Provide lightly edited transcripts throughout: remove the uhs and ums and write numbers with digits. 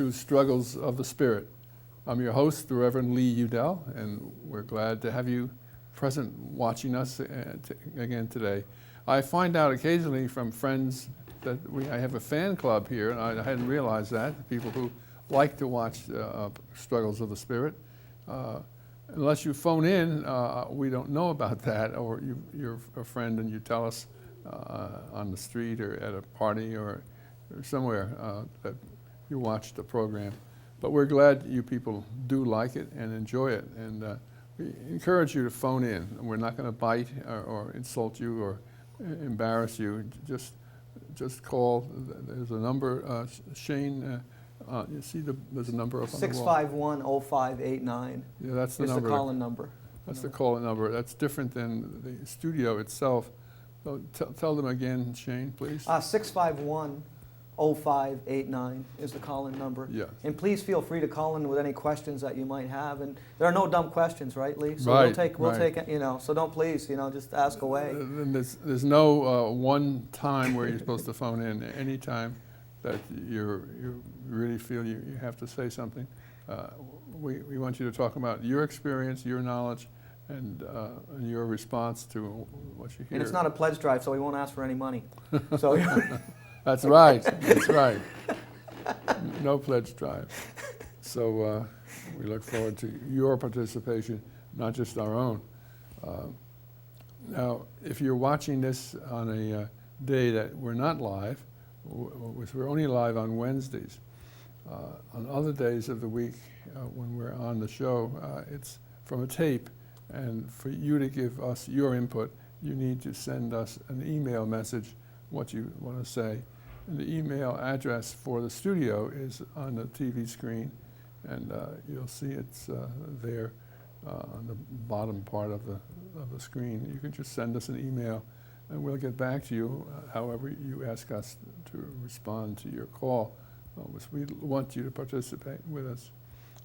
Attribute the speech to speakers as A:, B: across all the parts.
A: to Struggles of the Spirit. I'm your host, the Reverend Leland Udell, and we're glad to have you present watching us again today. I find out occasionally from friends that I have a fan club here, and I hadn't realized that, people who like to watch Struggles of the Spirit. Unless you phone in, we don't know about that, or you're a friend and you tell us on the street or at a party or somewhere that you watch the program. But we're glad you people do like it and enjoy it, and we encourage you to phone in. We're not going to bite or insult you or embarrass you. Just call. There's a number, Shane, you see there's a number up on the wall.
B: 651-0589.
A: Yeah, that's the number.
B: It's the call-in number.
A: That's the call-in number. That's different than the studio itself. So tell them again, Shane, please.
B: 651-0589 is the call-in number.
A: Yes.
B: And please feel free to call in with any questions that you might have. And there are no dumb questions, right, Lee? So
A: right,
B: we'll take it, so don't please, just ask away.
A: There's no one time where you're supposed to phone in. Any time that you really feel you have to say something. We want you to talk about your experience, your knowledge, and your response to what you hear.
B: And it's not a pledge drive, so we won't ask for any money. So
A: That's right. That's right. No pledge drive. So we look forward to your participation, not just our own. Now, if you're watching this on a day that we're not live, we're only live on Wednesdays. On other days of the week when we're on the show, it's from a tape. And for you to give us your input, you need to send us an email message, what you want to say. And the email address for the studio is on the TV screen, and you'll see it's there on the bottom part of the screen. You can just send us an email, and we'll get back to you however you ask us to respond to your call. We want you to participate with us.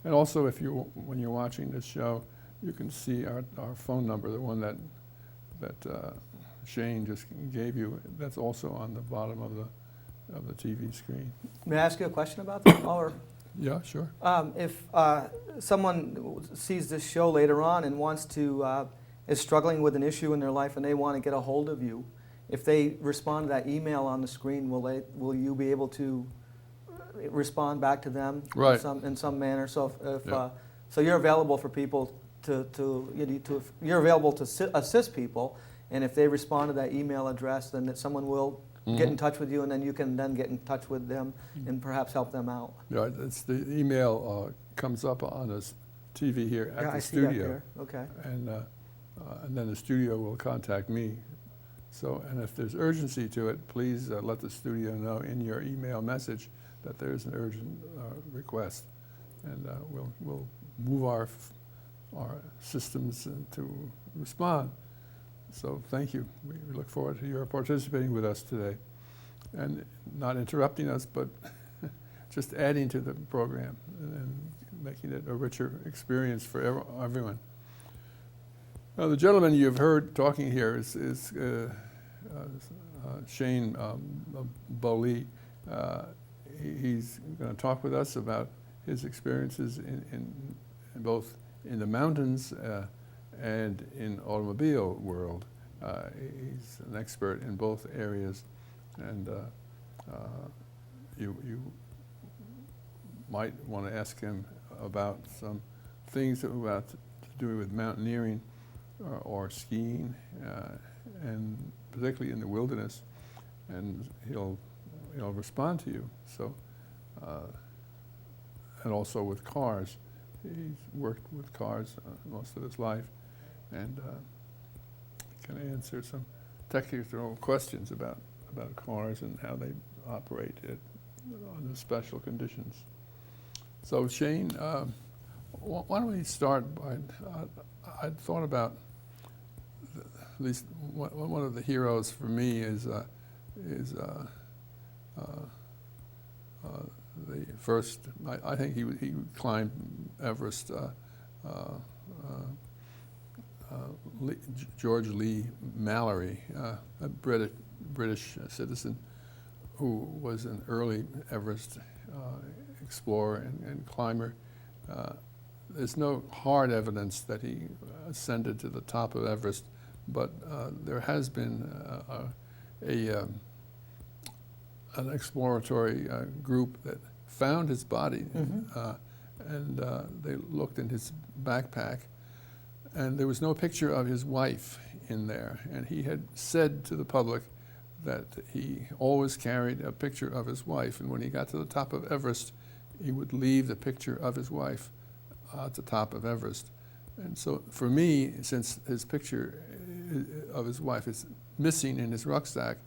A: And also, when you're watching this show, you can see our phone number, the one that Shane just gave you. That's also on the bottom of the TV screen.
B: may I ask you a question about that? Or
A: Yeah, sure.
B: if someone sees this show later on and is struggling with an issue in their life and they want to get a hold of you, if they respond to that email on the screen, will you be able to respond back to them
A: Right.
B: in some manner? So
A: Yeah.
B: So you're available for people you're available to assist people, and if they respond to that email address, then that someone will get in touch with you, and then you can then get in touch with them and perhaps help them out.
A: Yeah, it's the email comes up on the TV here at the studio.
B: See that there. Okay.
A: And then the studio will contact me. So, and if there's urgency to it, please let the studio know in your email message that there's an urgent request, and we'll move our systems to respond. So thank you. We look forward to your participating with us today, and not interrupting us, but just adding to the program and making it a richer experience for everyone. Now, the gentleman you've heard talking here is Shane Bowley. He's going to talk with us about his experiences in both in the mountains and in automobile world. He's an expert in both areas, and you might want to ask him about some things about to do with mountaineering or skiing, and particularly in the wilderness, and he'll respond to you. So, and also with cars. He's worked with cars most of his life, and can answer some technical questions about cars and how they operate under special conditions. So Shane, why don't we start by, I thought about, at least one of the heroes for me is the first, I think he climbed Everest, George Lee Mallory, a British citizen who was an early Everest explorer and climber. There's no hard evidence that he ascended to the top of Everest, but there has been an exploratory group that found his body, and they looked in his backpack, and there was no picture of his wife in there. And he had said to the public that he always carried a picture of his wife, and when he got to the top of Everest, he would leave the picture of his wife at the top of Everest. And so for me, since his picture of his wife is missing in his rucksack,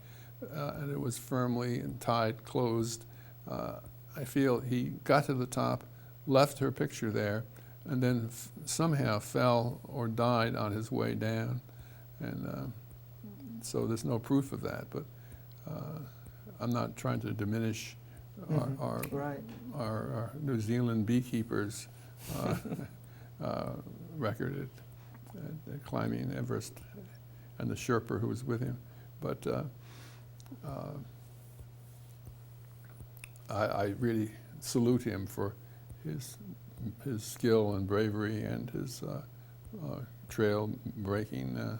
A: and it was firmly and tied, closed, I feel he got to the top, left her picture there, and then somehow fell or died on his way down. And so there's no proof of that, but I'm not trying to diminish our New Zealand beekeepers' record at climbing Everest, and the Sherpa who was with him. But I really salute him for his skill and bravery and his trail breaking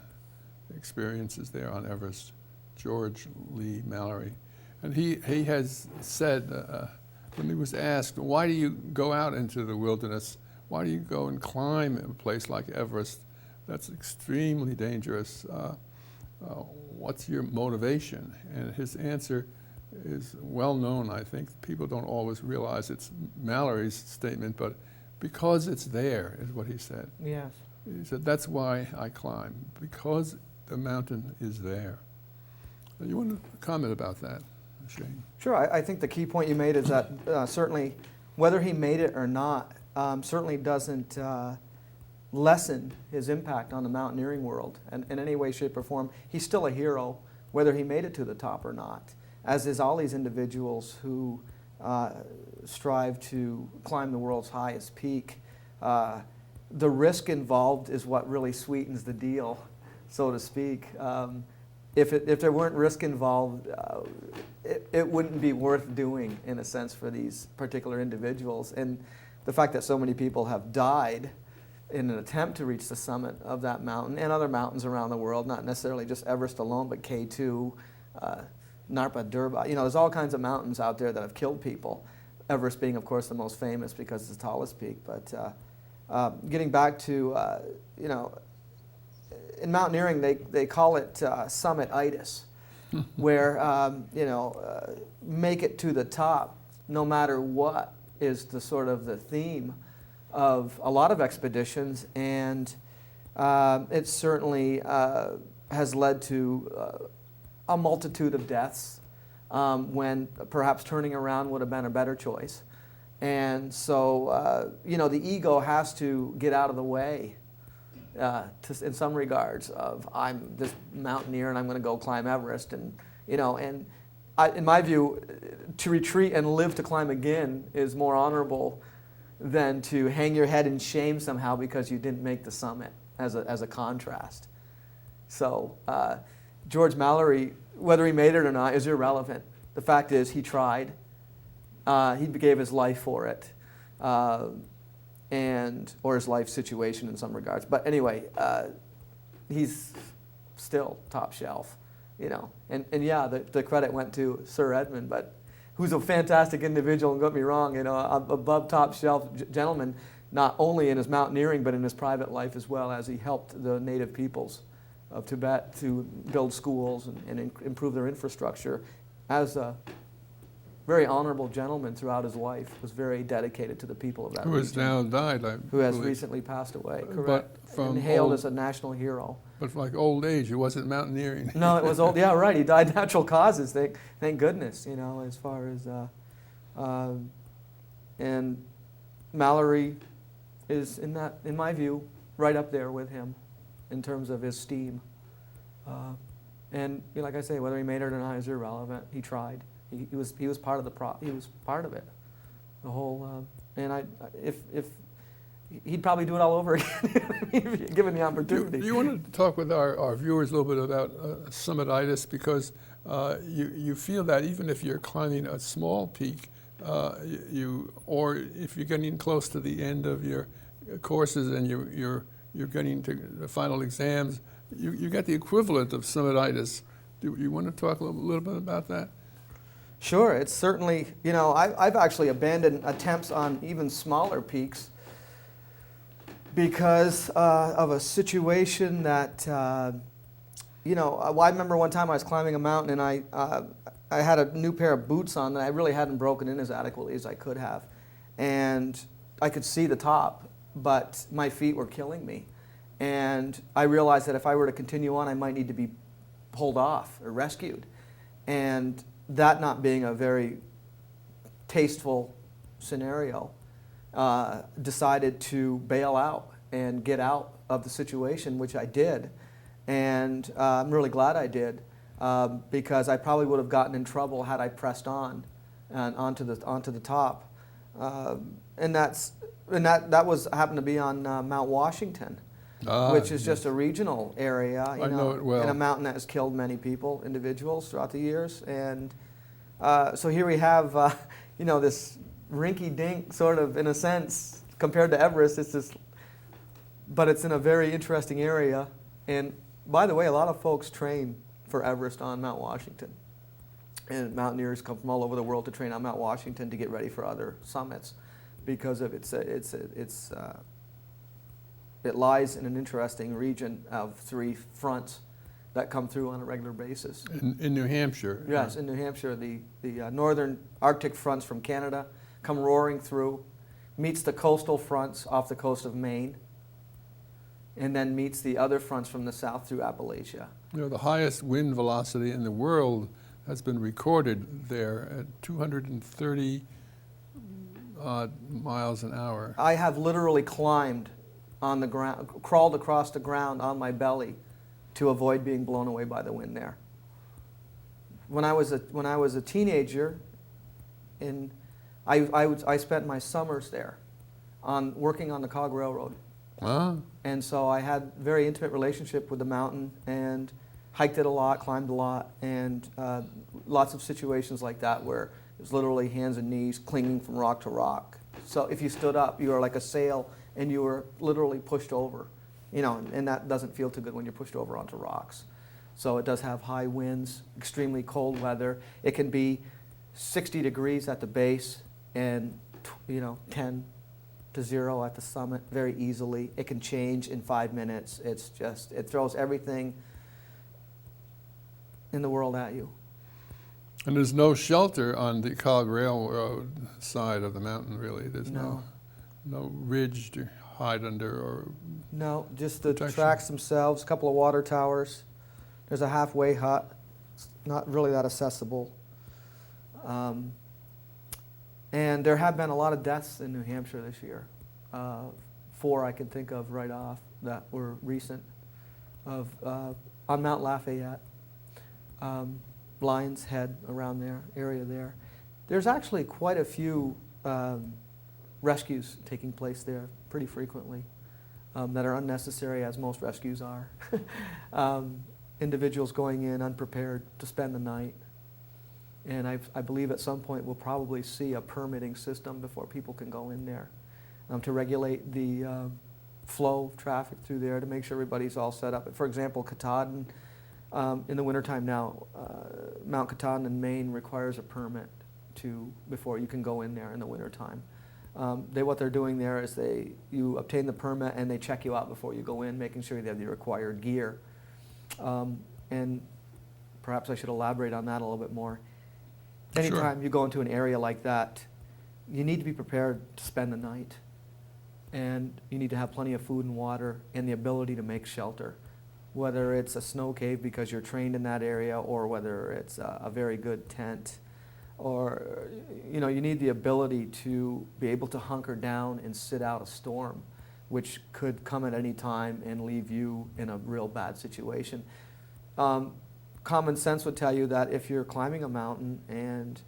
A: experiences there on Everest. George Lee Mallory. And he has said, when he was asked, why do you go out into the wilderness? Why do you go and climb a place like Everest? That's extremely dangerous. What's your motivation? And his answer is well known, I think. People don't always realize it's Mallory's statement, but because it's there is what he said.
B: Yes.
A: He said, that's why I climb, because the mountain is there. You want to comment about that, Shane?
B: Sure. I think the key point you made is that certainly whether he made it or not certainly doesn't lessen his impact on the mountaineering world in any way, shape, or form. He's still a hero, whether he made it to the top or not, as is all these individuals who strive to climb the world's highest peak. The risk involved is what really sweetens the deal, so to speak. If there weren't risk involved, it wouldn't be worth doing, in a sense, for these particular individuals. And the fact that so many people have died in an attempt to reach the summit of that mountain and other mountains around the world, not necessarily just Everest alone, but K2, Narpa Durba. You know, there's all kinds of mountains out there that have killed people. Everest being, of course, the most famous because it's the tallest peak. But getting back to, you know, in mountaineering, they call it summititis, where, you know, make it to the top, no matter what, is the sort of the theme of a lot of expeditions. And it certainly has led to a multitude of deaths when perhaps turning around would have been a better choice. And so, you know, the ego has to get out of the way in some regards of, I'm this mountaineer and I'm going to go climb Everest. And, you know, and in my view, to retreat and live to climb again is more honorable than to hang your head in shame somehow because you didn't make the summit, as a contrast. So George Mallory, whether he made it or not, is irrelevant. The fact is he tried. He gave his life for it, or his life situation in some regards. But anyway, he's still top shelf, you know. And yeah, the credit went to Sir Edmund, but who's a fantastic individual, and don't get me wrong, you know, above top shelf gentleman, not only in his mountaineering, but in his private life as well, as he helped the native peoples of Tibet to build schools and improve their infrastructure. As a very honorable gentleman throughout his life, was very dedicated to the people of that region.
A: Who has now died, I
B: Who has
A: believe.
B: recently passed away, correct.
A: But from
B: and hailed as a national hero.
A: But from like old age, it wasn't mountaineering.
B: No, it was old. Yeah, right. He died natural causes. Thank goodness. You know, as far as and Mallory is in my view, right up there with him in terms of his esteem. And you know, like I say, whether he made it or not is irrelevant. He tried. He was part of he was part of it. The whole and if he'd probably do it all over again, given the opportunity.
A: You want to talk with our viewers a little bit about summititis, because you feel that even if you're climbing a small peak, or if you're getting close to the end of your courses and you're getting to the final exams, you get the equivalent of summititis. Do you want to talk a little bit about that?
B: Sure, it's certainly, I've actually abandoned attempts on even smaller peaks because of a situation that, I remember one time I was climbing a mountain and I had a new pair of boots on that I really hadn't broken in as adequately as I could have. And I could see the top, but my feet were killing me. And I realized that if I were to continue on, I might need to be pulled off or rescued. And that not being a very tasteful scenario, decided to bail out and get out of the situation, which I did. And I'm really glad I did, because I probably would have gotten in trouble had I pressed on and onto the top. And that happened to be on Mount Washington, which is just a regional area,
A: I know it well.
B: and a mountain that has killed many individuals throughout the years. And so here we have, this rinky-dink sort of, in a sense, compared to Everest. But it's in a very interesting area. And by the way, a lot of folks train for Everest on Mount Washington. And mountaineers come from all over the world to train on Mount Washington to get ready for other summits, because of it lies in an interesting region of 3 fronts that come through on a regular basis.
A: In New Hampshire?
B: Yes, in New Hampshire. The northern Arctic fronts from Canada come roaring through, meets the coastal fronts off the coast of Maine, and then meets the other fronts from the south through Appalachia.
A: The highest wind velocity in the world has been recorded there at 230 miles an hour.
B: I have literally climbed on the ground, crawled across the ground on my belly to avoid being blown away by the wind there. When I was a teenager, I spent my summers there, working on the Cog Railroad.
A: Ah.
B: And so I had a very intimate relationship with the mountain and hiked it a lot, climbed a lot, and lots of situations like that where it was literally hands and knees clinging from rock to rock. So if you stood up, you were like a sail and you were literally pushed over, and that doesn't feel too good when you're pushed over onto rocks. So it does have high winds, extremely cold weather. It can be 60 degrees at the base and 10 to 0 at the summit very easily. It can change in 5 minutes. It throws everything in the world at you.
A: And there's no shelter on the Cog Railroad side of the mountain, really. There's no ridge to hide under, or
B: no, just the
A: protection.
B: Tracks themselves, a couple of water towers. There's a halfway hut. It's not really that accessible. And there have been a lot of deaths in New Hampshire this year. 4 I can think of right off that were recent, on Mount Lafayette, Lion's Head, around there, area there. There's actually quite a few rescues taking place there pretty frequently that are unnecessary, as most rescues are. Individuals going in unprepared to spend the night. And I believe at some point we'll probably see a permitting system before people can go in there to regulate the flow of traffic through there, to make sure everybody's all set up. For example, Katahdin, in the wintertime now, Mount Katahdin in Maine requires a permit before you can go in there in the wintertime. What they're doing there is you obtain the permit and they check you out before you go in, making sure you have the required gear. And perhaps I should elaborate on that a little bit more. Anytime you go into an area like that, you need to be prepared to spend the night. And you need to have plenty of food and water and the ability to make shelter. Whether it's a snow cave because you're trained in that area, or whether it's a very good tent, or you need the ability to be able to hunker down and sit out a storm, which could come at any time and leave you in a real bad situation. Common sense would tell you that if you're climbing a mountain and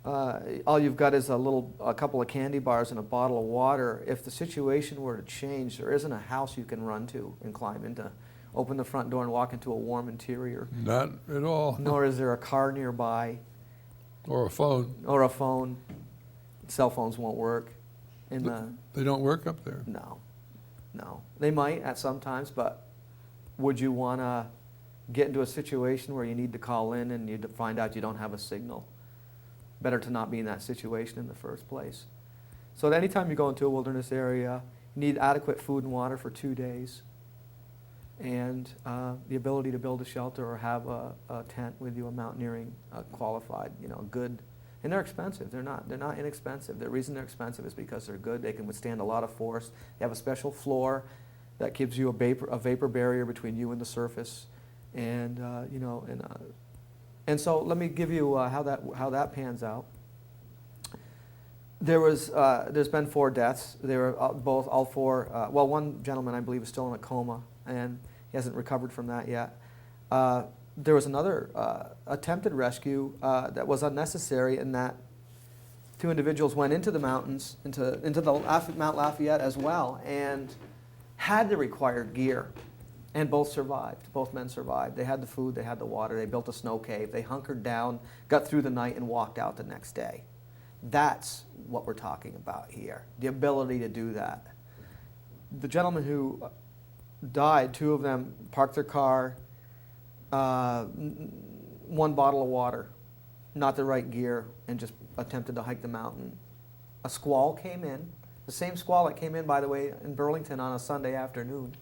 B: all you've got is a couple of candy bars and a bottle of water, if the situation were to change, there isn't a house you can run to and climb into, open the front door and walk into a warm interior.
A: Not at all.
B: Nor is there a car nearby.
A: Or a phone.
B: Or a phone. Cell phones won't work. In the
A: They don't work up there.
B: No. They might at some times, but would you want to get into a situation where you need to call in and you find out you don't have a signal? Better to not be in that situation in the first place. So at any time you go into a wilderness area, you need adequate food and water for 2 days, and the ability to build a shelter or have a tent with you, a mountaineering qualified, good. And they're expensive. They're not inexpensive. The reason they're expensive is because they're good. They can withstand a lot of force. They have a special floor that gives you a vapor barrier between you and the surface, and and so let me give you how that pans out. There's been 4 deaths. They were all 4. Well, one gentleman I believe is still in a coma, and he hasn't recovered from that yet. There was another attempted rescue that was unnecessary in that 2 individuals went into the mountains, into the Mount Lafayette as well, and had the required gear, and both survived. Both men survived. They had the food, they had the water, they built a snow cave, they hunkered down, got through the night, and walked out the next day. That's what we're talking about here, the ability to do that. The gentleman who died, 2 of them parked their car, 1 bottle of water, not the right gear, and just attempted to hike the mountain. A squall came in, the same squall that came in, by the way, in Burlington on a Sunday afternoon,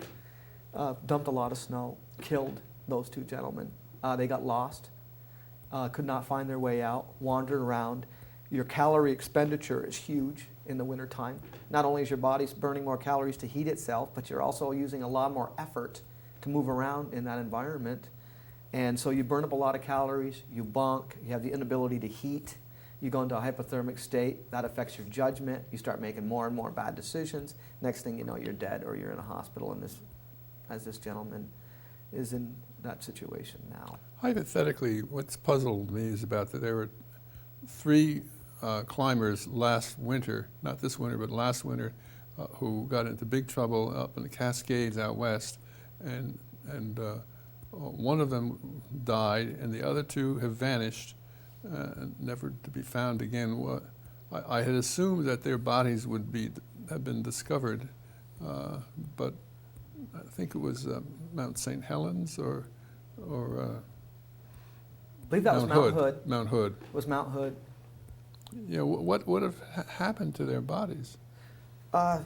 B: dumped a lot of snow, killed those 2 gentlemen. They got lost, could not find their way out, wandered around. Your calorie expenditure is huge in the wintertime. Not only is your body burning more calories to heat itself, but you're also using a lot more effort to move around in that environment. And so you burn up a lot of calories, you bunk, you have the inability to heat, you go into a hypothermic state, that affects your judgment, you start making more and more bad decisions. Next thing you know, you're dead or you're in a hospital, and as this gentleman is in that situation now.
A: Hypothetically, what's puzzled me is about that there were 3 climbers last winter, not this winter, but last winter, who got into big trouble up in the Cascades out west, and one of them died, and the other 2 have vanished, never to be found again. I had assumed that their bodies would have been discovered, but I think it was Mount St. Helens or
B: I believe that was Mount Hood.
A: Mount Hood.
B: It was Mount Hood.
A: Yeah, what would have happened to their bodies?
B: That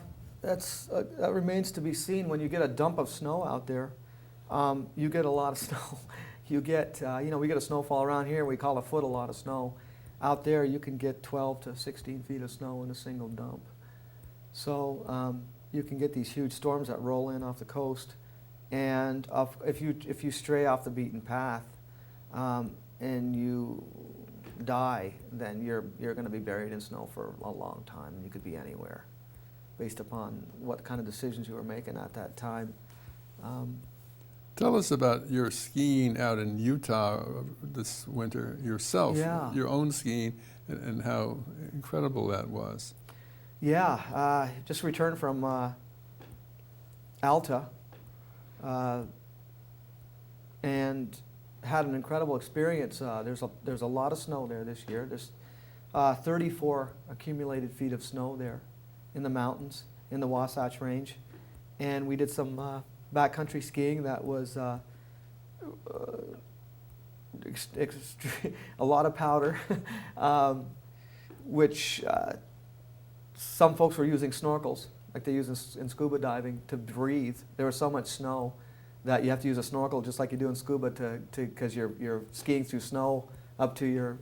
B: remains to be seen. When you get a dump of snow out there, you get a lot of snow. You get, we get a snowfall around here. We call a foot a lot of snow. Out there, you can get 12 to 16 feet of snow in a single dump. So you can get these huge storms that roll in off the coast, and if you stray off the beaten path and you die, then you're going to be buried in snow for a long time. You could be anywhere, based upon what kind of decisions you were making at that time.
A: Tell us about your skiing out in Utah this winter yourself, your own skiing, and how incredible that was.
B: Yeah, just returned from Alta and had an incredible experience. There's a lot of snow there this year. There's 34 accumulated feet of snow there in the mountains, in the Wasatch Range. And we did some backcountry skiing that was a lot of powder, which some folks were using snorkels, like they use in scuba diving, to breathe. There was so much snow that you have to use a snorkel just like you do in scuba because you're skiing through snow up to your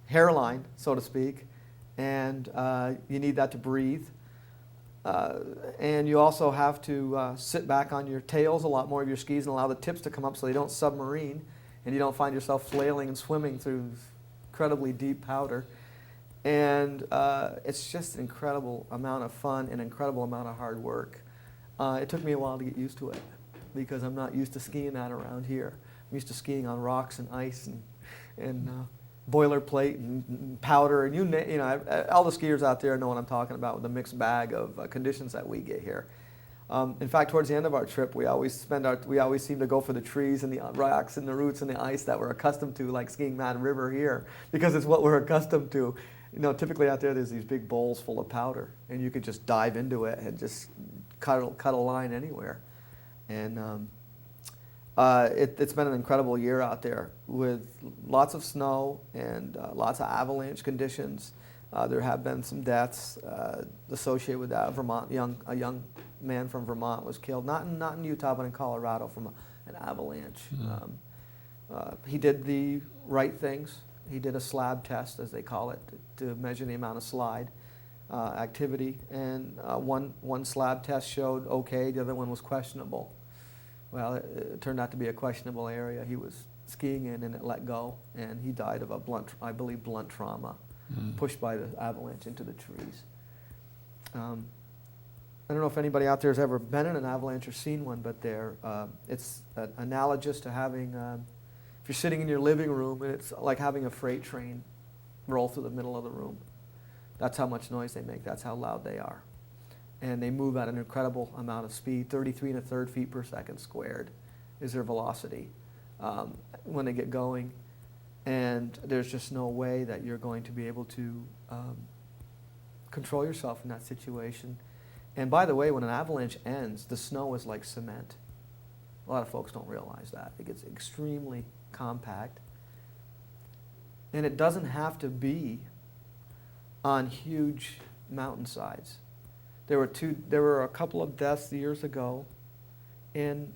B: hairline, so to speak, and you need that to breathe. And you also have to sit back on your tails a lot more of your skis and allow the tips to come up so they don't submarine and you don't find yourself flailing and swimming through incredibly deep powder. And it's just an incredible amount of fun and incredible amount of hard work. It took me a while to get used to it because I'm not used to skiing that around here. I'm used to skiing on rocks and ice and boilerplate and powder, and all the skiers out there know what I'm talking about with the mixed bag of conditions that we get here. In fact, towards the end of our trip, we always seem to go for the trees and the rocks and the roots and the ice that we're accustomed to, like skiing Mad River here, because it's what we're accustomed to. You know, typically out there, there's these big bowls full of powder, and you could just dive into it and just cut a line anywhere. And it's been an incredible year out there with lots of snow and lots of avalanche conditions. There have been some deaths associated with that. A young man from Vermont was killed, not in Utah, but in Colorado from an avalanche. He did the right things. He did a slab test, as they call it, to measure the amount of slide activity. And one slab test showed okay, the other one was questionable. Well, it turned out to be a questionable area. He was skiing in and it let go, and he died of a blunt trauma, pushed by the avalanche into the trees. I don't know if anybody out there has ever been in an avalanche or seen one, but it's analogous to having, if you're sitting in your living room, and it's like having a freight train roll through the middle of the room. That's how much noise they make. That's how loud they are. And they move at an incredible amount of speed. 33 1/3 feet per second squared is their velocity when they get going. And there's just no way that you're going to be able to control yourself in that situation. And by the way, when an avalanche ends, the snow is like cement. A lot of folks don't realize that. It gets extremely compact. And it doesn't have to be on huge mountainsides. There were a couple of deaths years ago in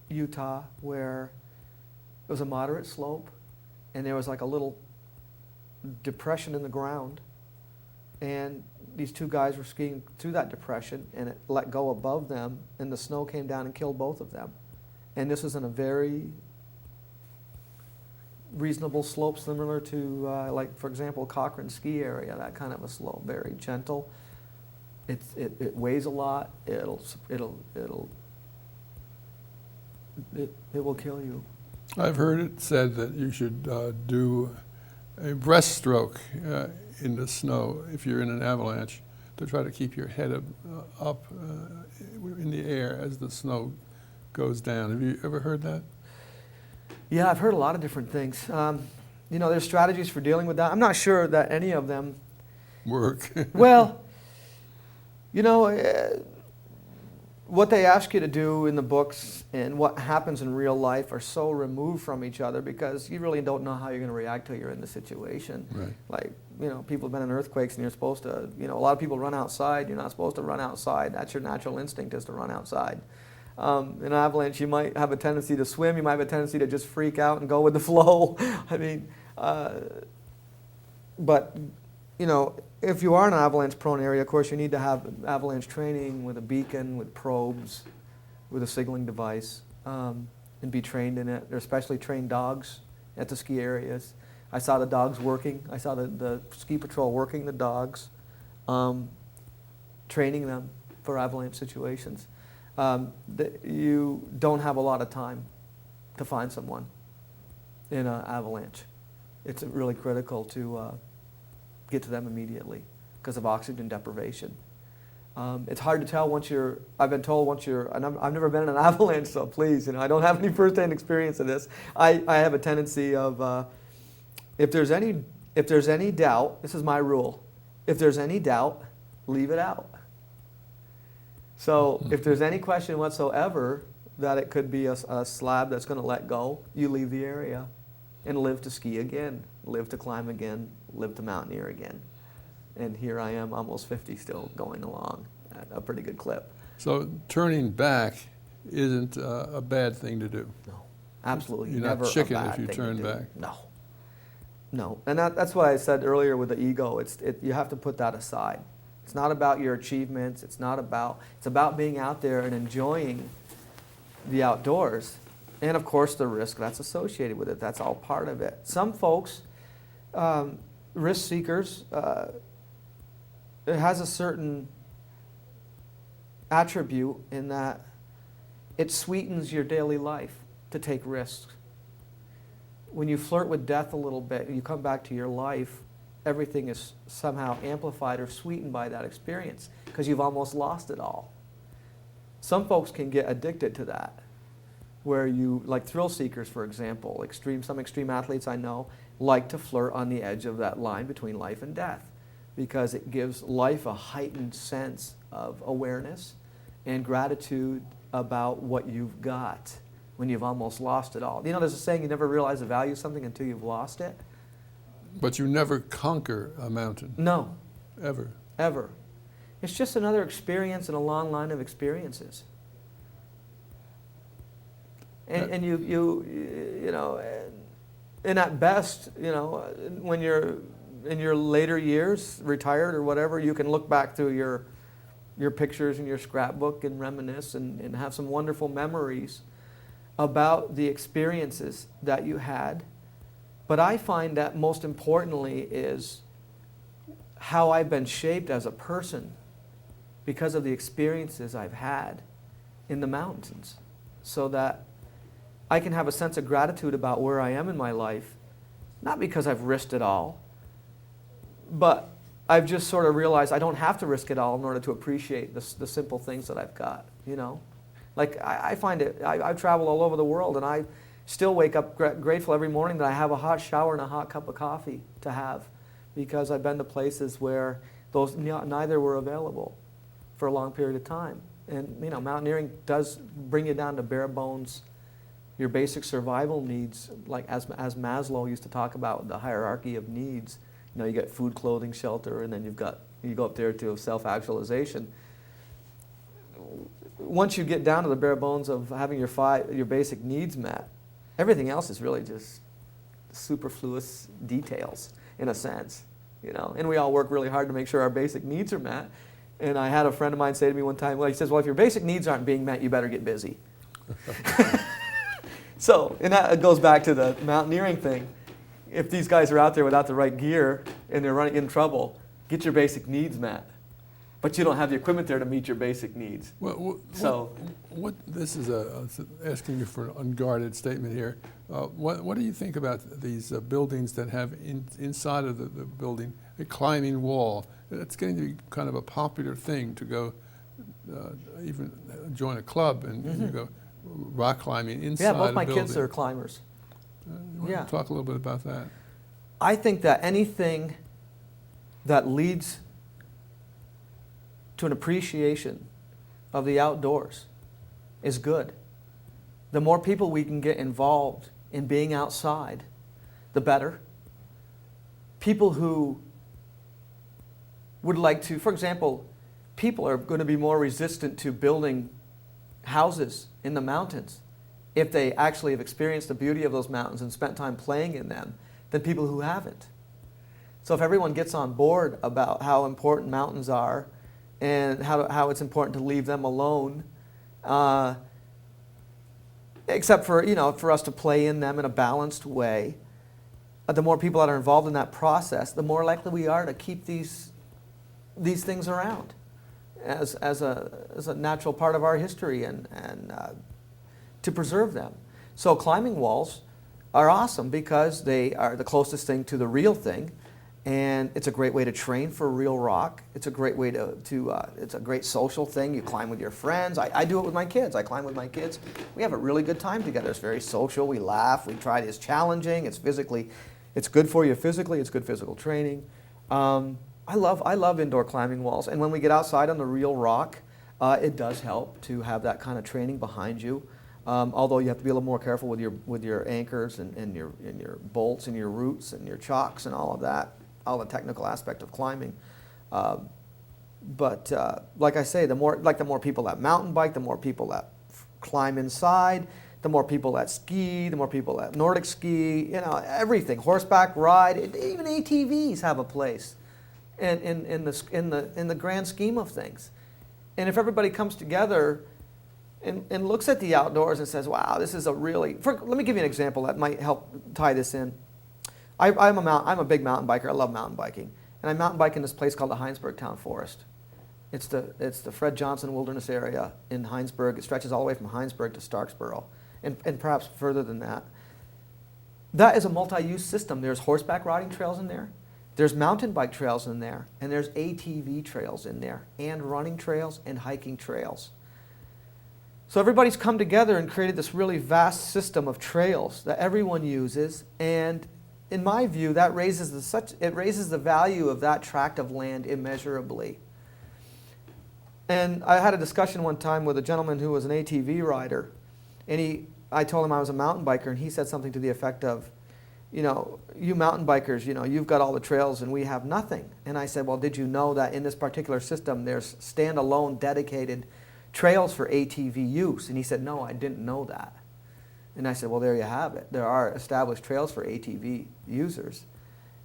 B: Utah where it was a moderate slope and there was like a little depression in the ground, and these two guys were skiing through that depression and it let go above them and the snow came down and killed both of them. And this was in a very reasonable slope, similar to like, for example, Cochrane ski area, that kind of a slope, very gentle. It weighs a lot. It will kill you.
A: I've heard it said that you should do a breaststroke in the snow if you're in an avalanche to try to keep your head up in the air as the snow goes down. Have you ever heard that?
B: Yeah, I've heard a lot of different things. You know, there's strategies for dealing with that. I'm not sure that any of them
A: work.
B: Well, you know, what they ask you to do in the books and what happens in real life are so removed from each other because you really don't know how you're going to react till you're in the situation.
A: Right.
B: Like, you know, people have been in earthquakes and you're supposed to, you know, a lot of people run outside. You're not supposed to run outside. That's your natural instinct, is to run outside. In an avalanche, you might have a tendency to swim. You might have a tendency to just freak out and go with the flow. I mean, but, you know, if you are in an avalanche-prone area, of course, you need to have avalanche training with a beacon, with probes, with a signaling device, and be trained in it. There's especially trained dogs at the ski areas. I saw the dogs working. I saw the ski patrol working the dogs, training them for avalanche situations. You don't have a lot of time to find someone in an avalanche. It's really critical to get to them immediately because of oxygen deprivation. It's hard to tell I've been told and I've never been in an avalanche, so please, you know, I don't have any first-hand experience of this. I have a tendency of, if there's any doubt, this is my rule, if there's any doubt, leave it out. So if there's any question whatsoever that it could be a slab that's going to let go, you leave the area and live to ski again, live to climb again, live to mountaineer again. And here I am, almost 50, still going along at a pretty good clip.
A: So turning back isn't a bad thing to do.
B: No, absolutely.
A: You're
B: never
A: not chicken
B: a bad
A: if you
B: thing
A: turn
B: to do.
A: back.
B: No. And that's what I said earlier with the ego. You have to put that aside. It's not about your achievements. It's about being out there and enjoying the outdoors. And of course the risk that's associated with it. That's all part of it. Some folks, risk seekers, it has a certain attribute in that it sweetens your daily life to take risks. When you flirt with death a little bit, you come back to your life, everything is somehow amplified or sweetened by that experience because you've almost lost it all. Some folks can get addicted to that, where like thrill seekers, for example, some extreme athletes I know, like to flirt on the edge of that line between life and death, because it gives life a heightened sense of awareness and gratitude about what you've got when you've almost lost it all. You know, there's a saying, you never realize the value of something until you've lost it.
A: But you never conquer a mountain.
B: No.
A: Ever.
B: Ever. It's just another experience in a long line of experiences. And you know, and at best, you know, when you're in your later years, retired or whatever, you can look back through your pictures and your scrapbook and reminisce and have some wonderful memories about the experiences that you had. But I find that most importantly is how I've been shaped as a person because of the experiences I've had in the mountains, so that I can have a sense of gratitude about where I am in my life, not because I've risked it all, but I've just sort of realized I don't have to risk it all in order to appreciate the simple things that I've got, you know? Like, I find it, I've traveled all over the world, and I still wake up grateful every morning that I have a hot shower and a hot cup of coffee to have, because I've been to places where those neither were available for a long period of time. And, you know, mountaineering does bring you down to bare bones, your basic survival needs, like as Maslow used to talk about the hierarchy of needs. You know, you get food, clothing, shelter, and then you go up there to self-actualization. Once you get down to the bare bones of having your basic needs met, everything else is really just superfluous details in a sense, you know. And we all work really hard to make sure our basic needs are met. And I had a friend of mine say to me one time, well, he says, well, if your basic needs aren't being met, you better get busy. So, and that goes back to the mountaineering thing. If these guys are out there without the right gear and they're running in trouble, get your basic needs met. But you don't have the equipment there to meet your basic needs.
A: Well, this is asking you for an unguarded statement here. What do you think about these buildings that have inside of the building a climbing wall? It's getting to be kind of a popular thing to go even join a club and you go rock climbing inside a building.
B: Yeah, both my kids are climbers.
A: You want to talk a little bit about that?
B: I think that anything that leads to an appreciation of the outdoors is good. The more people we can get involved in being outside, the better. People who would like to, for example, people are going to be more resistant to building houses in the mountains if they actually have experienced the beauty of those mountains and spent time playing in them than people who haven't. So if everyone gets on board about how important mountains are and how it's important to leave them alone, except for, you know, for us to play in them in a balanced way, the more people that are involved in that process, the more likely we are to keep these things around as a natural part of our history and to preserve them. So climbing walls are awesome because they are the closest thing to the real thing, and it's a great way to train for real rock. It's a great way it's a great social thing. You climb with your friends. I do it with my kids. I climb with my kids. We have a really good time together. It's very social. We laugh. We try. It's challenging. It's good for you physically. It's good physical training. I love indoor climbing walls. And when we get outside on the real rock, it does help to have that kind of training behind you. Although you have to be a little more careful with your anchors and your bolts and your roots and your chocks and all of that, all the technical aspect of climbing. But like I say, the more people that mountain bike, the more people that climb inside, the more people that ski, the more people that Nordic ski, you know, everything, horseback ride, even ATVs have a place in the grand scheme of things. And if everybody comes together and looks at the outdoors and says, wow, this is a really, let me give you an example that might help tie this in. I'm a big mountain biker. I love mountain biking. And I mountain bike in this place called the Heinsberg Town Forest. It's the Fred Johnson Wilderness Area in Heinsberg. It stretches all the way from Heinsberg to Starksboro and perhaps further than that. That is a multi-use system. There's horseback riding trails in there. There's mountain bike trails in there. And there's ATV trails in there. And running trails and hiking trails. So everybody's come together and created this really vast system of trails that everyone uses, and in my view, that raises the value of that tract of land immeasurably. And I had a discussion one time with a gentleman who was an ATV rider, and I told him I was a mountain biker, and he said something to the effect of, you know, you mountain bikers, you know, you've got all the trails and we have nothing. And I said, well, did you know that in this particular system there's standalone dedicated trails for ATV use? And he said, no, I didn't know that. And I said, well, there you have it. There are established trails for ATV users.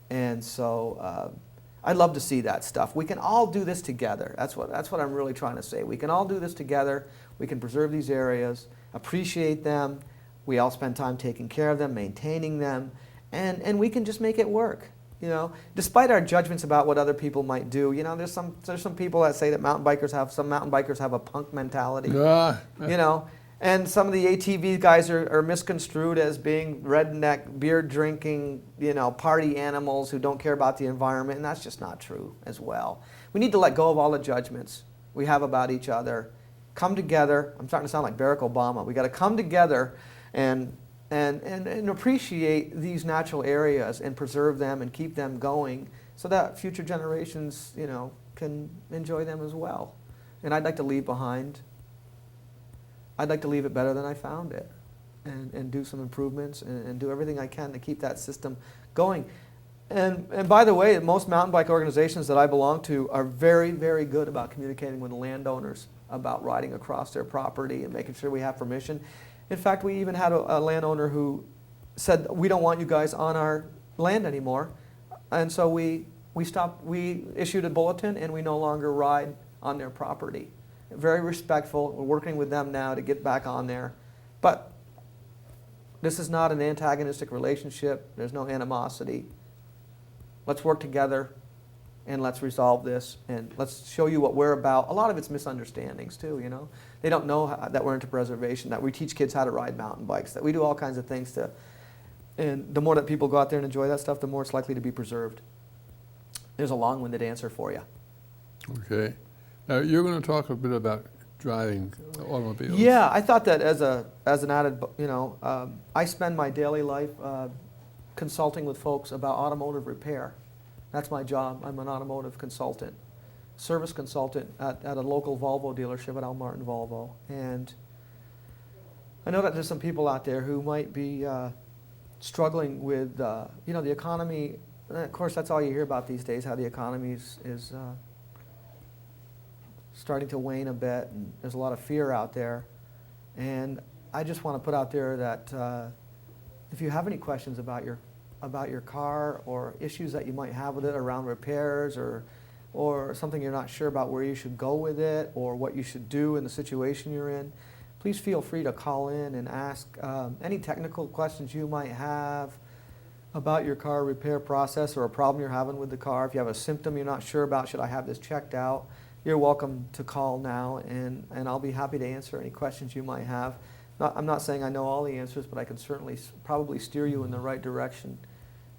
B: And so I'd love to see that stuff. We can all do this together. That's what I'm really trying to say. We can all do this together. We can preserve these areas, appreciate them. We all spend time taking care of them, maintaining them, and we can just make it work. You know, despite our judgments about what other people might do, you know, there's some people that say that mountain bikers have a punk mentality. You know, and some of the ATV guys are misconstrued as being redneck, beer drinking, you know, party animals who don't care about the environment, and that's just not true as well. We need to let go of all the judgments we have about each other. Come together. I'm starting to sound like Barack Obama. We got to come together and appreciate these natural areas and preserve them and keep them going so that future generations, you know, can enjoy them as well. And I'd like to leave it better than I found it, and do some improvements and do everything I can to keep that system going. And by the way, most mountain bike organizations that I belong to are very, very good about communicating with the landowners about riding across their property and making sure we have permission. In fact, we even had a landowner who said, we don't want you guys on our land anymore. And so we issued a bulletin, and we no longer ride on their property. Very respectful. We're working with them now to get back on there. But this is not an antagonistic relationship. There's no animosity. Let's work together, and let's resolve this, and let's show you what we're about. A lot of it's misunderstandings too, you know. They don't know that we're into preservation, that we teach kids how to ride mountain bikes, that we do all kinds of things and the more that people go out there and enjoy that stuff, the more it's likely to be preserved. There's a long-winded answer for you.
A: Okay. Now, you're going to talk a bit about driving automobiles.
B: Yeah, I thought that as an added, you know, I spend my daily life consulting with folks about automotive repair. That's my job. I'm an automotive consultant, service consultant at a local Volvo dealership at Al Martin Volvo. And I know that there's some people out there who might be struggling with, you know, the economy. And of course, that's all you hear about these days, how the economy is starting to wane a bit, and there's a lot of fear out there. And I just want to put out there that if you have any questions about your car or issues that you might have with it around repairs or something you're not sure about where you should go with it or what you should do in the situation you're in, please feel free to call in and ask any technical questions you might have about your car repair process or a problem you're having with the car. If you have a symptom you're not sure about, should I have this checked out? You're welcome to call now, and I'll be happy to answer any questions you might have. I'm not saying I know all the answers, but I can certainly probably steer you in the right direction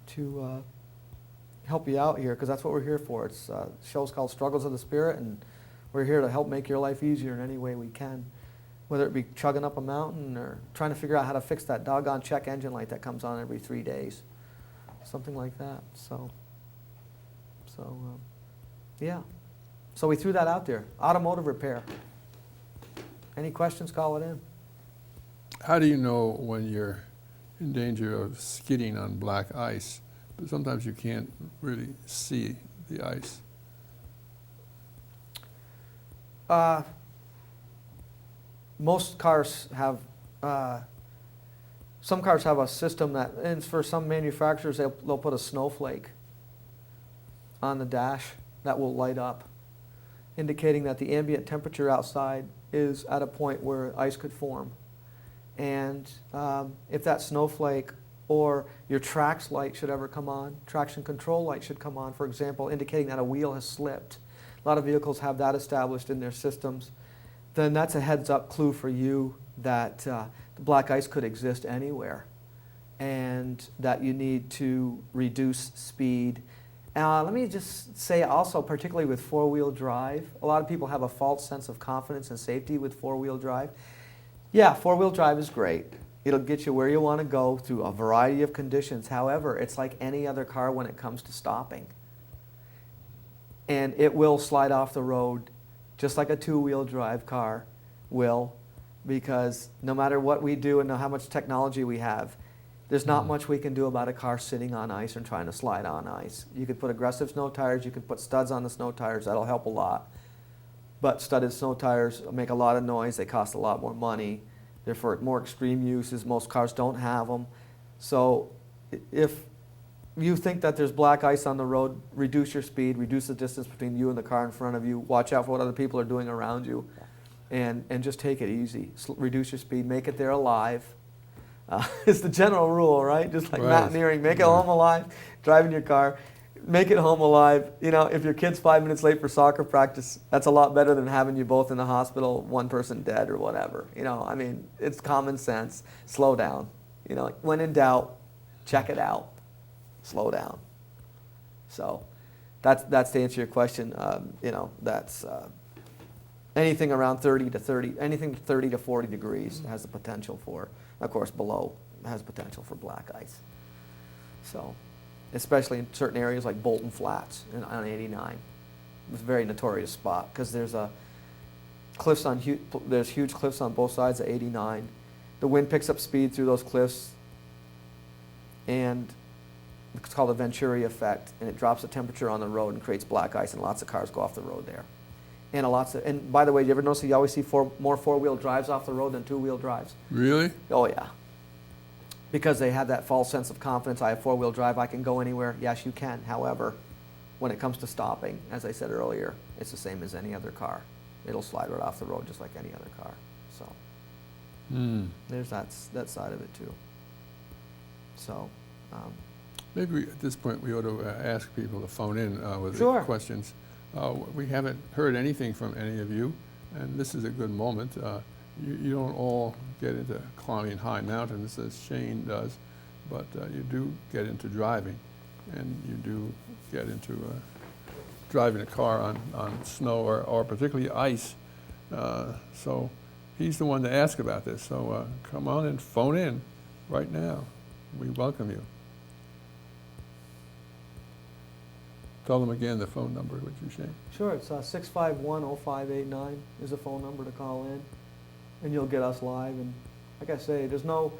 B: to help you out here, because that's what we're here for. It's show's called Struggles of the Spirit, and we're here to help make your life easier in any way we can, whether it be chugging up a mountain or trying to figure out how to fix that doggone check engine light that comes on every 3 days, something like that. So yeah. So we threw that out there. Automotive repair. Any questions, call it in.
A: How do you know when you're in danger of skidding on black ice? But sometimes you can't really see the ice.
B: Most cars have, some cars have a system that, and for some manufacturers, they'll put a snowflake on the dash that will light up, indicating that the ambient temperature outside is at a point where ice could form. And if that snowflake or your trax light should ever come on, traction control light should come on, for example, indicating that a wheel has slipped. A lot of vehicles have that established in their systems. Then that's a heads-up clue for you that the black ice could exist anywhere and that you need to reduce speed. Let me just say also, particularly with four-wheel drive, a lot of people have a false sense of confidence and safety with four-wheel drive. Yeah, four-wheel drive is great. It'll get you where you want to go through a variety of conditions. However, it's like any other car when it comes to stopping. And it will slide off the road just like a two-wheel drive car will, because no matter what we do and how much technology we have, there's not much we can do about a car sitting on ice and trying to slide on ice. You could put aggressive snow tires, you could put studs on the snow tires, that'll help a lot. But studded snow tires make a lot of noise, they cost a lot more money. They're for more extreme uses, most cars don't have them. So if you think that there's black ice on the road, reduce your speed, reduce the distance between you and the car in front of you, watch out for what other people are doing around you, and just take it easy. Reduce your speed, make it there alive. It's the general rule, right? Just like mountaineering, make it home alive, driving your car, make it home alive. You know, if your kid's 5 minutes late for soccer practice, that's a lot better than having you both in the hospital, one person dead or whatever. You know, I mean, it's common sense. Slow down. You know, when in doubt, check it out. Slow down. So that's to answer your question. You know, that's anything around 30 to 40 degrees has the potential for, of course, below has potential for black ice. So, especially in certain areas like Bolton Flats on 89. It's a very notorious spot because there's huge cliffs on both sides of 89. The wind picks up speed through those cliffs, and it's called the Venturi effect, and it drops the temperature on the road and creates black ice, and lots of cars go off the road there. And by the way, you ever notice you always see more four-wheel drives off the road than two-wheel drives?
A: Really?
B: Oh yeah. Because they have that false sense of confidence. I have four-wheel drive, I can go anywhere. Yes, you can. However, when it comes to stopping, as I said earlier, it's the same as any other car. It'll slide right off the road just like any other car. So there's that side of it too. So
A: maybe at this point we ought to ask people to phone in with questions. We haven't heard anything from any of you, and this is a good moment. You don't all get into climbing high mountains as Shane does, but you do get into driving, and you do get into driving a car on snow or particularly ice. So he's the one to ask about this. So come on and phone in right now. We welcome you. Tell them again the phone number, would you, Shane?
B: Sure, it's 651-0589 is the phone number to call in, and you'll get us live. And like I say, there's no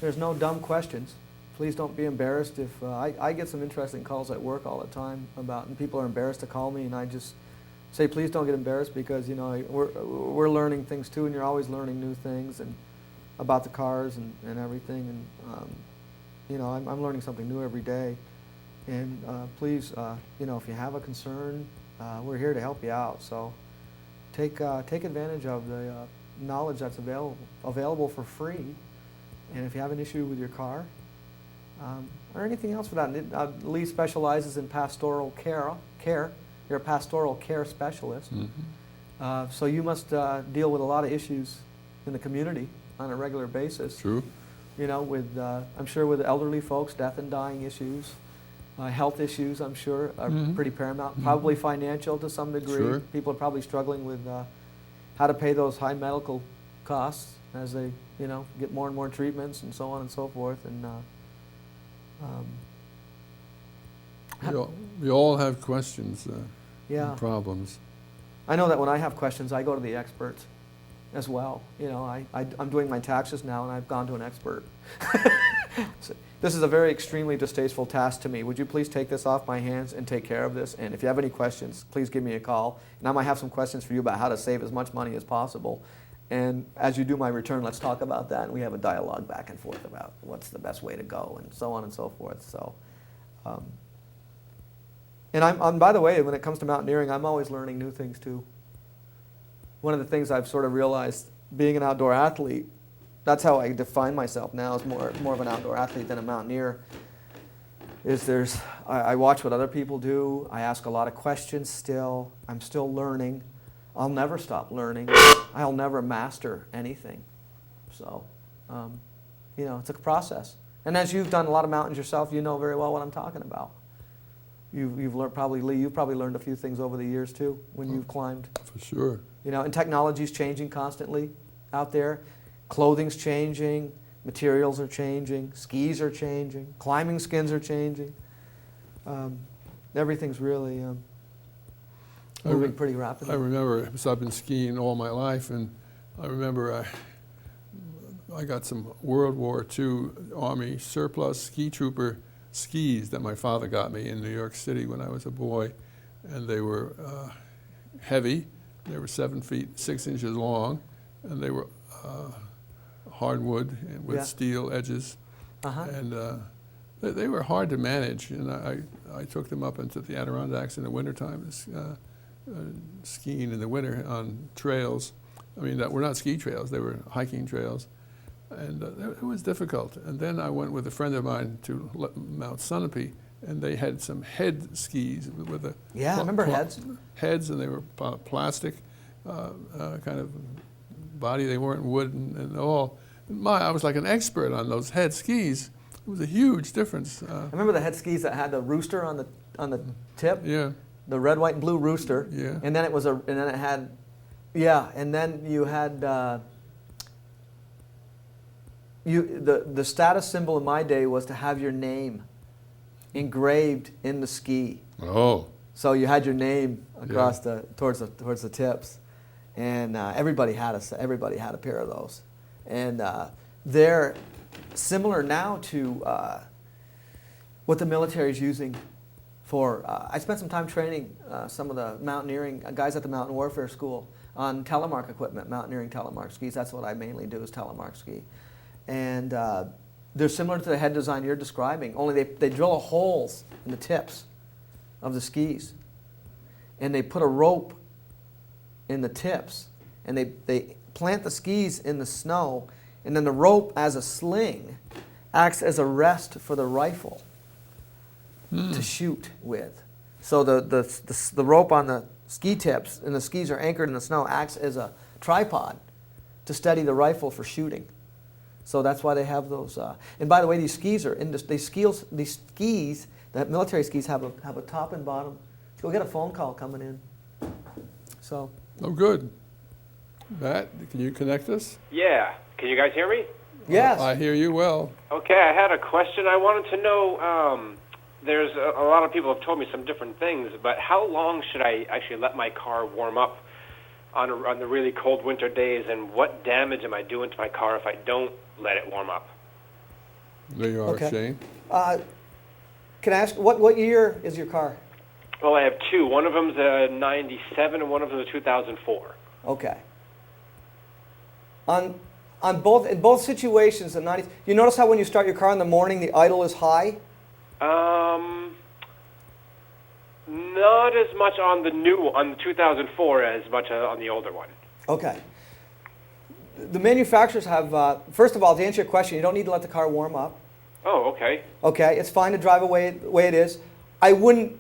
B: dumb questions. Please don't be embarrassed. If I get some interesting calls at work all the time and people are embarrassed to call me, and I just say, please don't get embarrassed, because you know we're learning things too, and you're always learning new things and about the cars and everything. And you know, I'm learning something new every day. And please, you know, if you have a concern, we're here to help you out. So take advantage of the knowledge that's available for free. And if you have an issue with your car, or anything else for that, Lee specializes in pastoral care. You're a pastoral care specialist. Mm-hmm. So you must deal with a lot of issues in the community on a regular basis.
A: True.
B: You know, with I'm sure with elderly folks, death and dying issues. Health issues, I'm sure, are pretty paramount. Probably financial to some degree.
A: Sure.
B: People are probably struggling with how to pay those high medical costs as they, you know, get more and more treatments and so on and so forth. And
A: we all have questions
B: yeah.
A: and problems.
B: I know that when I have questions, I go to the experts as well. You know, I'm doing my taxes now, and I've gone to an expert. So, this is a very extremely distasteful task to me. Would you please take this off my hands and take care of this? And if you have any questions, please give me a call. And I might have some questions for you about how to save as much money as possible. And as you do my return, let's talk about that. And we have a dialogue back and forth about what's the best way to go and so on and so forth. So, and I'm by the way, when it comes to mountaineering, I'm always learning new things too. One of the things I've sort of realized, being an outdoor athlete, that's how I define myself now, as more of an outdoor athlete than a mountaineer, is I watch what other people do, I ask a lot of questions still, I'm still learning, I'll never stop learning, I'll never master anything. So, you know, it's a process. And as you've done a lot of mountains yourself, you know very well what I'm talking about. You've learned probably, Lee, you've probably learned a few things over the years too, when you've climbed.
A: For sure.
B: You know, and technology's changing constantly out there. Clothing's changing, materials are changing, skis are changing, climbing skins are changing. Everything's really moving pretty rapidly.
A: I remember, because I've been skiing all my life, and I remember I got some World War II Army surplus ski trooper skis that my father got me in New York City when I was a boy, and they were heavy. They were 7 feet 6 inches long, and they were hardwood and with steel edges, and they were hard to manage. And I took them up into the Adirondacks in the wintertime, skiing in the winter on trails. I mean, that were not ski trails; they were hiking trails, and it was difficult. And then I went with a friend of mine to Mount Sunapee, and they had some head skis with a
B: I remember
A: heads, and they were plastic kind of body. They weren't wood and all. I was like an expert on those head skis. It was a huge difference.
B: I remember the head skis that had the rooster on the tip.
A: Yeah.
B: The red, white, and blue rooster.
A: Yeah.
B: And then it had, and then you had the status symbol in my day was to have your name engraved in the ski.
A: Oh.
B: So you had your name across towards the tips, and everybody had a pair of those, and they're similar now to what the military is using for. I spent some time training some of the mountaineering guys at the Mountain Warfare School on telemark equipment, mountaineering telemark skis. That's what I mainly do, is telemark ski, and they're similar to the head design you're describing. Only they drill holes in the tips of the skis, and they put a rope in the tips, and they plant the skis in the snow, and then the rope as a sling acts as a rest for the rifle to shoot with. So the rope on the ski tips and the skis are anchored in the snow acts as a tripod to steady the rifle for shooting. So that's why they have those. And by the way, these skis the military skis have a top and bottom. Go get a phone call coming in. So.
A: Oh, good. Matt, can you connect us?
C: Yeah. Can you guys hear me?
B: Yes.
A: I hear you well.
C: Okay, I had a question. I wanted to know, there's a lot of people have told me some different things, but how long should I actually let my car warm up on the really cold winter days, and what damage am I doing to my car if I don't let it warm up?
A: There you are,
B: Okay.
A: Shane.
B: Can I ask, what year is your car?
C: Well, I have two. One of them's a 97 and one of them's a 2004.
B: Okay. In both situations, you notice how when you start your car in the morning, the idle is high?
C: Not as much on the 2004 as much on the older one.
B: Okay. The manufacturers have, first of all, to answer your question, you don't need to let the car warm up.
C: Oh, okay.
B: Okay, it's fine to drive away the way it is. I wouldn't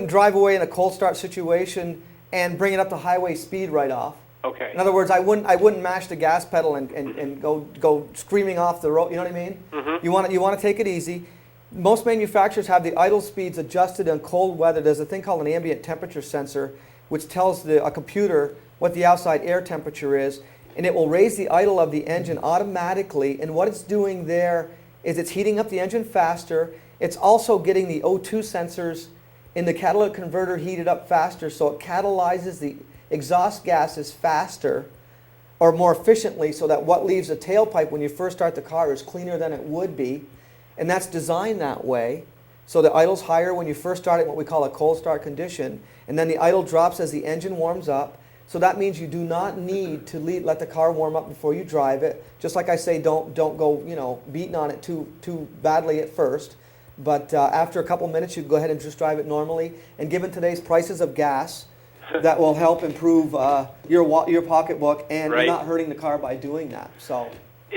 B: drive away in a cold start situation and bring it up to highway speed right off.
C: Okay.
B: In other words, I wouldn't mash the gas pedal and go screaming off the road. You know what I mean?
C: Mm-hmm.
B: You want to take it easy. Most manufacturers have the idle speeds adjusted in cold weather. There's a thing called an ambient temperature sensor, which tells a computer what the outside air temperature is, and it will raise the idle of the engine automatically. And what it's doing there is it's heating up the engine faster. It's also getting the O2 sensors in the catalytic converter heated up faster, so it catalyzes the exhaust gases faster or more efficiently, so that what leaves the tailpipe when you first start the car is cleaner than it would be. And that's designed that way. So the idle's higher when you first start it, what we call a cold start condition, and then the idle drops as the engine warms up. So that means you do not need to let the car warm up before you drive it. Just like I say, don't go beating on it too badly at first. But after a couple minutes, you can go ahead and just drive it normally. And given today's prices of gas, that will help improve your pocketbook, and
C: Right.
B: you're not hurting the car by doing that. So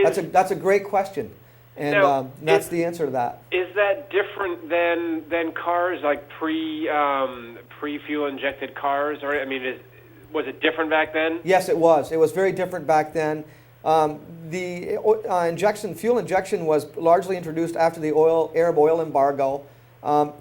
B: that's a great question, and
C: Now,
B: that's the answer to that.
C: Is that different than cars like pre-fuel injected cars? Or I mean, was it different back then?
B: Yes, it was. It was very different back then. The fuel injection was largely introduced after the Arab oil embargo,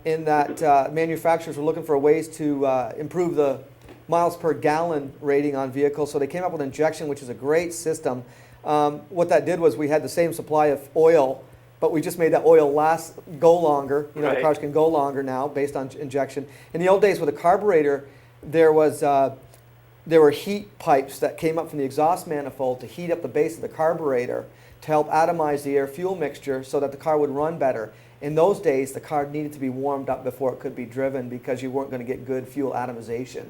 B: in that manufacturers were looking for ways to improve the miles per gallon rating on vehicles. So they came up with injection, which is a great system. What that did was we had the same supply of oil, but we just made that oil go longer. You know,
C: Right.
B: the cars can go longer now based on injection. In the old days with a carburetor, there were heat pipes that came up from the exhaust manifold to heat up the base of the carburetor to help atomize the air-fuel mixture so that the car would run better. In those days, the car needed to be warmed up before it could be driven because you weren't going to get good fuel atomization,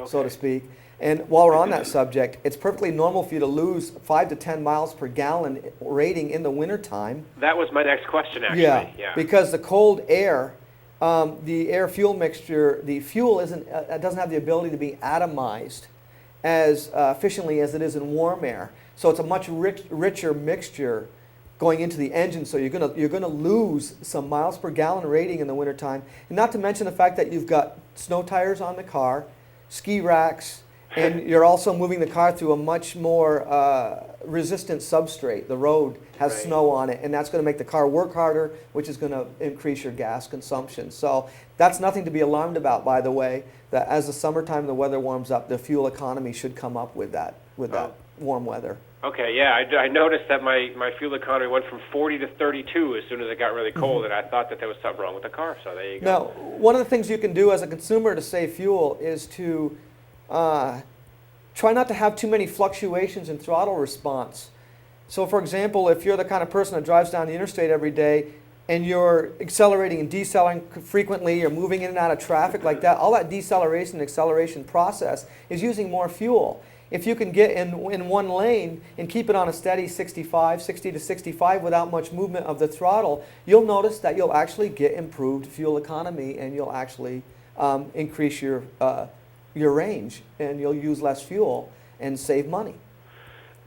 B: so to speak. And while we're on that subject, it's perfectly normal for you to lose 5 to 10 miles per gallon rating in the wintertime.
C: That was my next question, actually.
B: Yeah,
C: Yeah.
B: because the cold air, the air-fuel mixture, the fuel doesn't have the ability to be atomized as efficiently as it is in warm air. So it's a much richer mixture going into the engine. So you're gonna lose some miles per gallon rating in the wintertime. And not to mention the fact that you've got snow tires on the car, ski racks, and you're also moving the car through a much more resistant substrate. The road has
C: Right.
B: snow on it, and that's going to make the car work harder, which is going to increase your gas consumption. So that's nothing to be alarmed about, by the way, that as the summertime the weather warms up, the fuel economy should come up with that warm weather.
C: Okay, yeah, I noticed that my fuel economy went from 40 to 32 as soon as it got really cold, and I thought that there was something wrong with the car, so there you go.
B: Now, one of the things you can do as a consumer to save fuel is to try not to have too many fluctuations in throttle response. So for example, if you're the kind of person that drives down the interstate every day and you're accelerating and decelerating frequently, you're moving in and out of traffic like that, all that deceleration and acceleration process is using more fuel. If you can get in one lane and keep it on a steady 60 to 65 without much movement of the throttle, you'll notice that you'll actually get improved fuel economy and you'll actually increase your range, and you'll use less fuel and save money.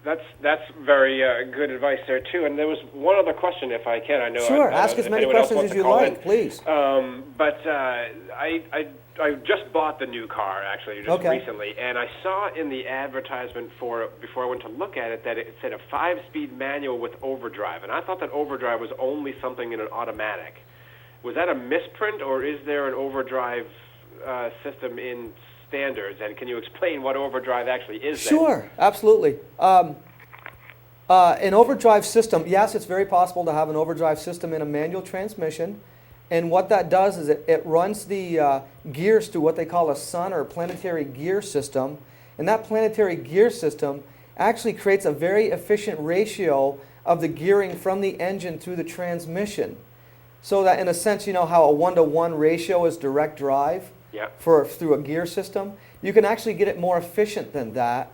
C: That's very good advice there too. And there was one other question, if I can. I know.
B: Sure,
C: I
B: ask as many questions as you like, please.
C: But I just bought the new car actually just recently, and I saw in the advertisement for it before I went to look at it that it said a 5-speed manual with overdrive, and I thought that overdrive was only something in an automatic. Was that a misprint, or is there an overdrive system in standards, and can you explain what overdrive actually is?
B: Sure, absolutely. An overdrive system, yes, it's very possible to have an overdrive system in a manual transmission, and what that does is it runs the gears through what they call a sun or planetary gear system, and that planetary gear system actually creates a very efficient ratio of the gearing from the engine through the transmission, so that in a sense, you know how a 1-to-1 ratio is direct drive?
C: Yep.
B: Through a gear system, you can actually get it more efficient than that,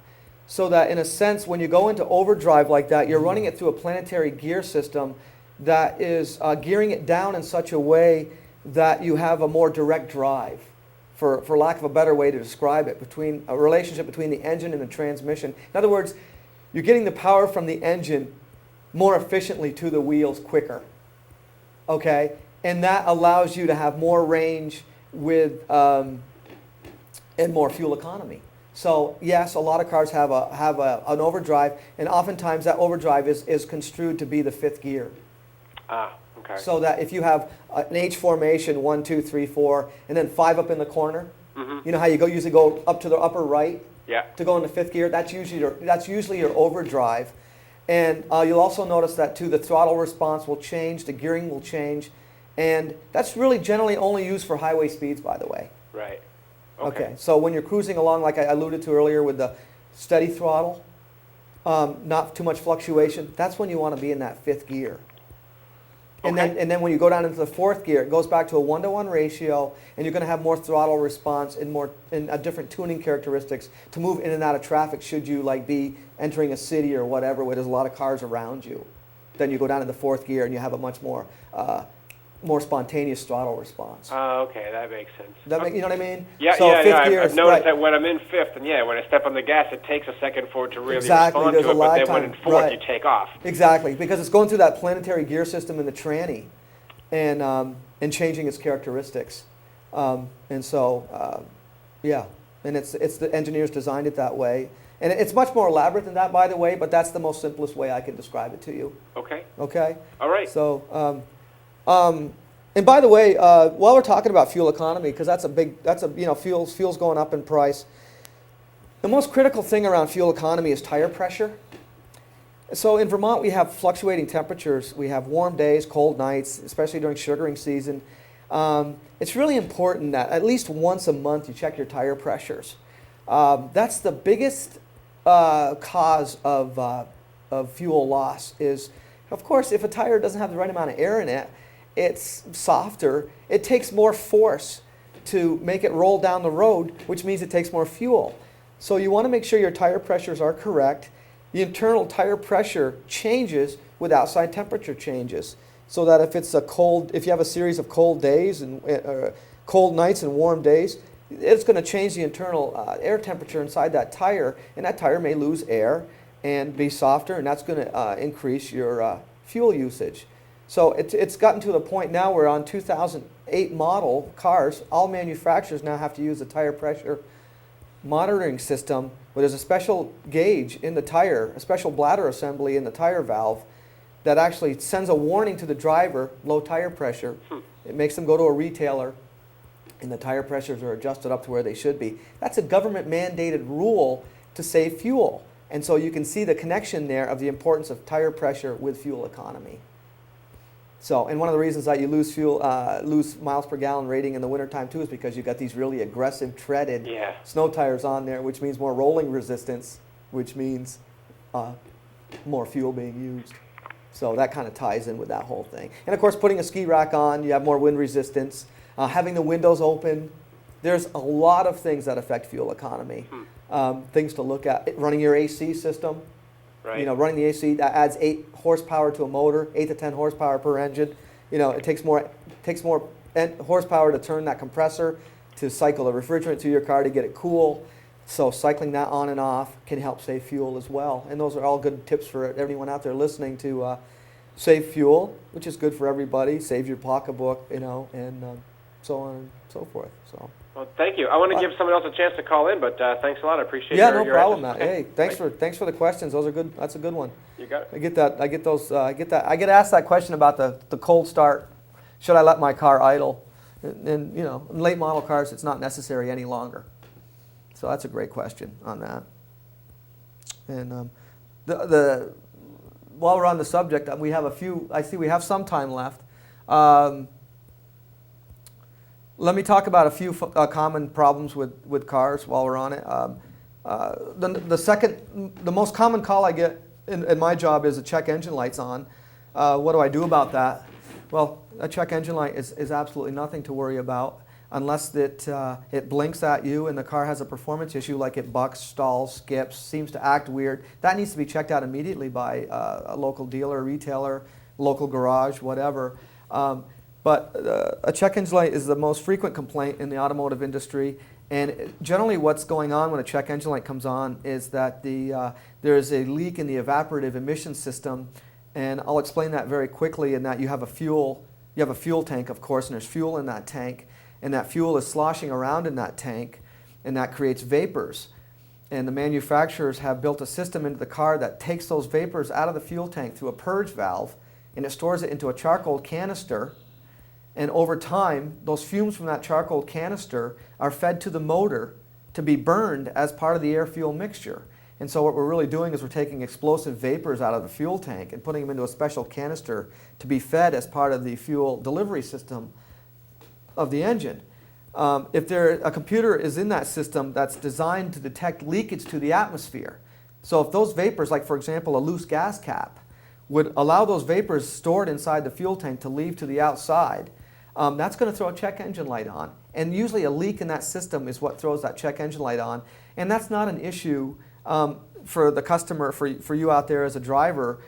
B: so that in a sense when you go into overdrive like that, you're running it through a planetary gear system that is gearing it down in such a way that you have a more direct drive, for lack of a better way to describe it, between a relationship between the engine and the transmission. In other words, you're getting the power from the engine more efficiently to the wheels quicker, okay? And that allows you to have more range with and more fuel economy. So yes, a lot of cars have an overdrive, and oftentimes that overdrive is construed to be the 5th gear.
C: Okay.
B: So that if you have an H formation, 1, 2, 3, 4, and then 5 up in the corner, you know how you usually go up to the upper right to go into 5th gear. That's usually your overdrive, and you'll also notice that too. The throttle response will change, the gearing will change. And that's really generally only used for highway speeds, by the way.
C: Right.
B: Okay. So when you're cruising along, like I alluded to earlier, with the steady throttle, not too much fluctuation, that's when you want to be in that 5th gear. And then when you go down into the 4th gear, it goes back to a 1-to-1 ratio, and you're going to have more throttle response and different tuning characteristics to move in and out of traffic should you be entering a city or whatever where there's a lot of cars around you. Then you go down to the 4th gear and you have a much more spontaneous throttle response.
C: Okay, that makes sense.
B: You know what I mean?
C: Yeah,
B: so
C: yeah,
B: 5th gear
C: I've
B: is,
C: noticed that when I'm in 5th, and when I step on the gas, it takes a second for it to really respond
B: there's
C: to
B: a
C: it,
B: lag
C: but then when
B: time.
C: in 4th, you take off.
B: Exactly, because it's going through that planetary gear system in the tranny and changing its characteristics. And so, and it's the engineers designed it that way. And it's much more elaborate than that, by the way, but that's the most simplest way I can describe it to you.
C: Okay.
B: Okay?
C: All right.
B: So, and by the way, while we're talking about fuel economy, because fuel's going up in price, the most critical thing around fuel economy is tire pressure. So in Vermont, we have fluctuating temperatures. We have warm days, cold nights, especially during sugaring season. It's really important that at least once a month you check your tire pressures. That's the biggest cause of fuel loss is, of course, if a tire doesn't have the right amount of air in it, it's softer. It takes more force to make it roll down the road, which means it takes more fuel. So you want to make sure your tire pressures are correct. The internal tire pressure changes with outside temperature changes. So that if it's if you have a series of cold days and cold nights and warm days, it's going to change the internal air temperature inside that tire, and that tire may lose air and be softer, and that's going to increase your fuel usage. So it's gotten to the point now where on 2008 model cars, all manufacturers now have to use a tire pressure monitoring system where there's a special gauge in the tire, a special bladder assembly in the tire valve that actually sends a warning to the driver, low tire pressure. It makes them go to a retailer, and the tire pressures are adjusted up to where they should be. That's a government mandated rule to save fuel. And so you can see the connection there of the importance of tire pressure with fuel economy. So, and one of the reasons that you lose lose miles per gallon rating in the wintertime too is because you've got these really aggressive treaded snow tires on there, which means more rolling resistance, which means more fuel being used. So that kind of ties in with that whole thing. And of course, putting a ski rack on, you have more wind resistance. Having the windows open, there's a lot of things that affect fuel economy. Things to look at, running your AC system.
C: Right.
B: You know, running the AC, that adds 8 horsepower to a motor, 8 to 10 horsepower per engine. You know, it takes more horsepower to turn that compressor to cycle the refrigerant to your car to get it cool. So cycling that on and off can help save fuel as well. And those are all good tips for everyone out there listening to save fuel, which is good for everybody. Save your pocketbook, you know, and so on and so forth. So.
C: Well, thank you. I want to give someone else a chance to call in, but thanks a lot. I appreciate
B: your
C: your
B: problem,
C: answers.
B: Matt. Hey, thanks for the questions. Those are good. That's a good one.
C: You got it.
B: I get that. I get asked that question about the cold start. Should I let my car idle? And you know, in late model cars, it's not necessary any longer. So that's a great question on that. And while we're on the subject, we have a few. I see we have some time left. Let me talk about a few common problems with cars while we're on it. The most common call I get in my job is a check engine light's on. What do I do about that? Well, a check engine light is absolutely nothing to worry about unless it blinks at you and the car has a performance issue like it bucks, stalls, skips, seems to act weird. That needs to be checked out immediately by a local dealer, retailer, local garage, whatever. But a check engine light is the most frequent complaint in the automotive industry. And generally what's going on when a check engine light comes on is that there is a leak in the evaporative emission system. And I'll explain that very quickly in that you have a fuel tank, of course, and there's fuel in that tank. And that fuel is sloshing around in that tank, and that creates vapors. And the manufacturers have built a system into the car that takes those vapors out of the fuel tank through a purge valve, and it stores it into a charcoal canister. And over time, those fumes from that charcoal canister are fed to the motor to be burned as part of the air-fuel mixture. And so what we're really doing is we're taking explosive vapors out of the fuel tank and putting them into a special canister to be fed as part of the fuel delivery system of the engine. If a computer is in that system that's designed to detect leakage to the atmosphere, so if those vapors, like for example a loose gas cap, would allow those vapors stored inside the fuel tank to leave to the outside, that's going to throw a check engine light on. And usually a leak in that system is what throws that check engine light on. And that's not an issue for the customer, for you out there as a driver.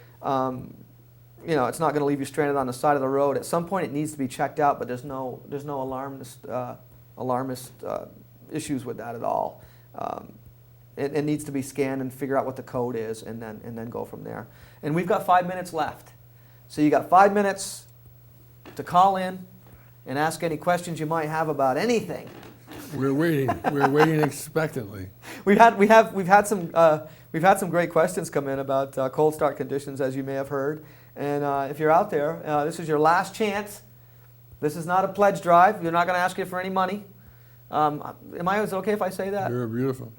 B: You know, it's not going to leave you stranded on the side of the road. At some point it needs to be checked out, but there's no alarmist issues with that at all. It needs to be scanned and figure out what the code is and then go from there. And we've got 5 minutes left. So you got 5 minutes to call in and ask any questions you might have about anything.
A: We're waiting. We're waiting expectantly.
B: We've had some great questions come in about cold start conditions, as you may have heard. And if you're out there, this is your last chance. This is not a pledge drive. We're not going to ask you for any money. Is it okay if I say that?
A: You're beautiful.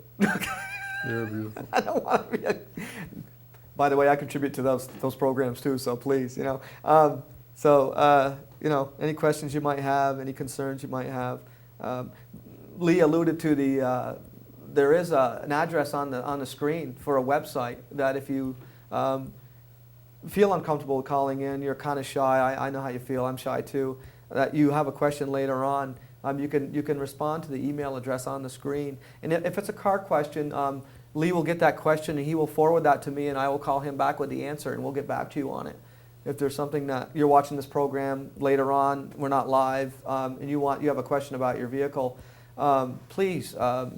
A: You're beautiful.
B: I don't want to be By the way, I contribute to those programs too, so please, any questions you might have, any concerns you might have. Lee alluded to there is an address on the screen for a website that if you feel uncomfortable calling in, you're kind of shy, I know how you feel, I'm shy too, that you have a question later on, you can respond to the email address on the screen. And if it's a car question, Lee will get that question and he will forward that to me and I will call him back with the answer and we'll get back to you on it. If there's something that you're watching this program later on, we're not live, and you have a question about your vehicle, please, put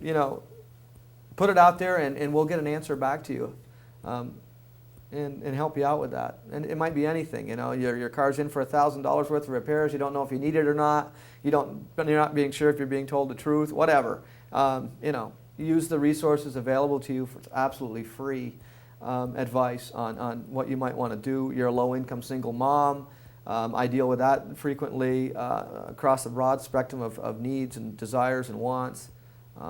B: it out there and we'll get an answer back to you. And help you out with that. And it might be anything, your car's in for $1,000 worth of repairs, you don't know if you need it or not, you're not being sure if you're being told the truth, whatever. Use the resources available to you for absolutely free advice on what you might want to do. You're a low-income single mom. I deal with that frequently across a broad spectrum of needs and desires and wants.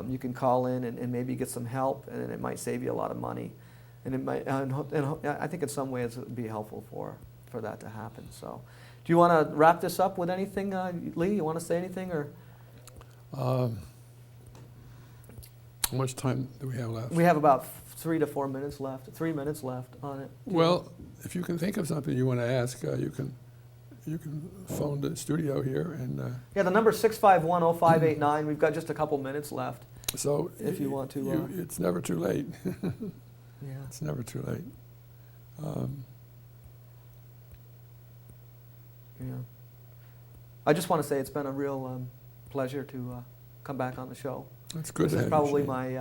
B: You can call in and maybe get some help, and it might save you a lot of money. And it might, and I think in some ways it would be helpful for that to happen. So, do you want to wrap this up with anything, Lee? You want to say anything, or?
A: How much time do we have left?
B: We have about 3 to 4 minutes left. 3 minutes left on it.
A: Well, if you can think of something you want to ask, you can phone the studio here and.
B: Yeah, the number is 651-0589. We've got just a couple minutes left.
A: So
B: if you want to,
A: it's never too late.
B: Yeah,
A: it's never too late.
B: Yeah. I just want to say it's been a real pleasure to come back on the show.
A: That's good.
B: This is probably my,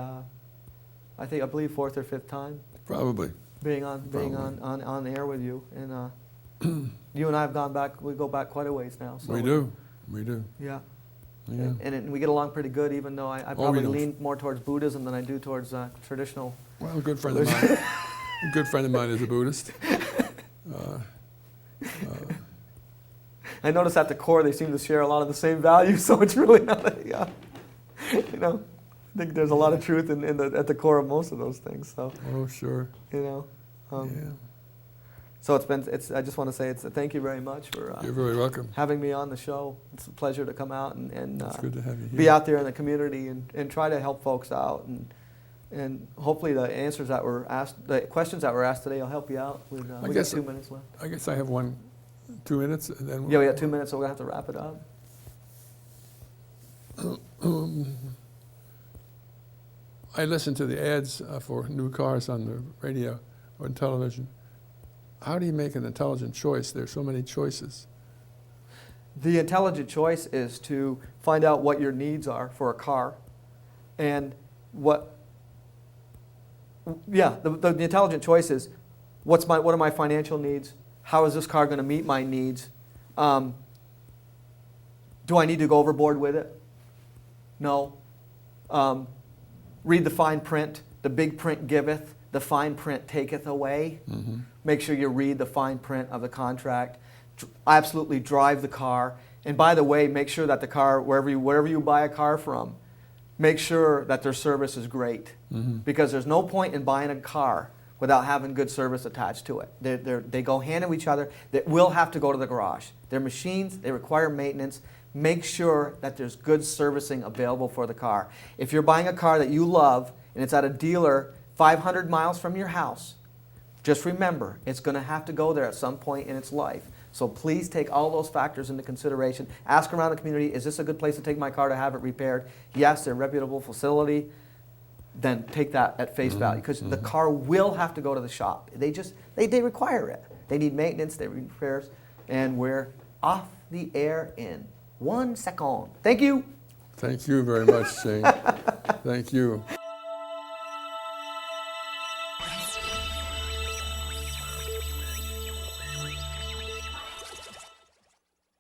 B: I believe 4th or 5th time.
A: Probably.
B: Being on the air with you, and you and I have gone back. We go back quite a ways now. So
A: we do.
B: Yeah.
A: Yeah.
B: And we get along pretty good, even though I probably lean more towards Buddhism than I do towards traditional.
A: Well, a good friend of mine. A good friend of mine is a Buddhist.
B: I notice at the core they seem to share a lot of the same values, so it's really not I think there's a lot of truth at the core of most of those things. So.
A: Oh, sure.
B: Yeah. So I just want to say thank you very much for
A: You're very welcome.
B: having me on the show. It's a pleasure to come out and
A: it's good to have you here.
B: Be out there in the community and try to help folks out and hopefully the questions that were asked today will help you out. We got 2 minutes left.
A: I guess I have 2 minutes and then.
B: We got 2 minutes, so we're gonna have to wrap it up.
A: I listen to the ads for new cars on the radio or on television. How do you make an intelligent choice? There's so many choices.
B: The intelligent choice is to find out what your needs are for a car, and the intelligent choice is what are my financial needs? How is this car going to meet my needs? Do I need to go overboard with it? No. Read the fine print. The big print giveth, the fine print taketh away.
A: Mm-hmm.
B: Make sure you read the fine print of the contract. Absolutely drive the car. And by the way, make sure that the car, wherever you buy a car from, make sure that their service is great.
A: Mm-hmm.
B: Because there's no point in buying a car without having good service attached to it. They go hand in each other. They will have to go to the garage. They're machines. They require maintenance. Make sure that there's good servicing available for the car. If you're buying a car that you love and it's at a dealer 500 miles from your house, just remember, it's going to have to go there at some point in its life. So please take all those factors into consideration. Ask around the community, is this a good place to take my car to have it repaired? Yes, they're a reputable facility. Then take that at face value, because the car will have to go to the shop. They require it. They need maintenance, they need repairs, and we're off the air in 1 second. Thank you.
A: Thank you very much, Shane. Thank you.